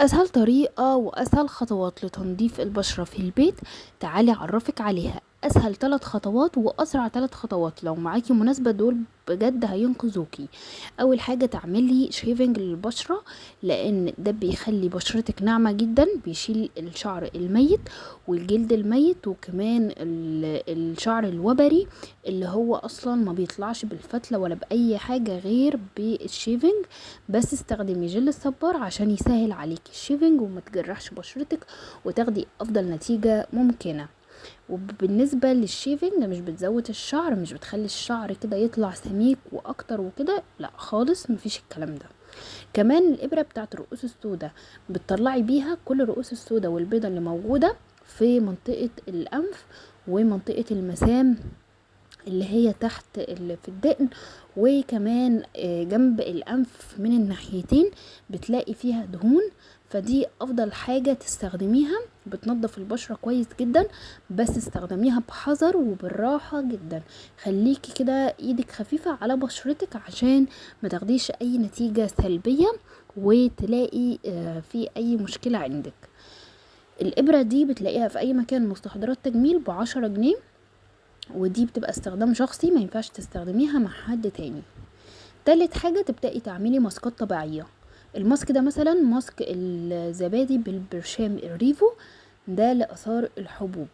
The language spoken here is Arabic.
اسهل طريقة واسهل خطوات لتنظيف البشرة في البيت، تعالي اعرفك عليها. اسهل 3 خطوات واسرع 3 خطوات لو معاكي مناسبة، دول بجد هينقذوكي. اول حاجة تعملي شيفنج للبشرة، لان ده بيخلي بشرتك ناعمة جدا، بيشيل الشعر الميت والجلد الميت، وكمان الشعر الوبري اللي هو اصلا ما بيطلعش بالفتلة ولا باي حاجة غير بالشيفنج. بس استخدمي جل الصبار عشان يسهل عليكي الشيفنج وما تجرحش بشرتك وتاخدي افضل نتيجة ممكنة. وبالنسبة للشيفنج، مش بتزود الشعر، مش بتخلي الشعر كده يطلع سميك واكتر وكده، لا خالص، مفيش الكلام ده. كمان الابرة بتاعت الرؤوس السوداء بتطلعي بيها كل الرؤوس السوداء والبيضة اللي موجودة في منطقة الانف ومنطقة المسام اللي هي تحت اللي في الدقن، وكمان جنب الانف من الناحيتين بتلاقي فيها دهون. فدي افضل حاجة تستخدميها، بتنظف البشرة كويس جدا، بس استخدميها بحذر وبالراحة جدا. خليكي كده ايدك خفيفة على بشرتك عشان ما تاخديش اي نتيجة سلبية وتلاقي في اي مشكلة عندك. الابرة دي بتلاقيها في اي مكان مستحضرات تجميل ب10 جنيه، ودي بتبقى استخدام شخصي، ما ينفعش تستخدميها مع حد تاني. تالت حاجة تبدأي تعملي ماسكات طبيعية. الماسك ده مثلا ماسك الزبادي بالبرشام الريفو، ده لآثار الحبوب.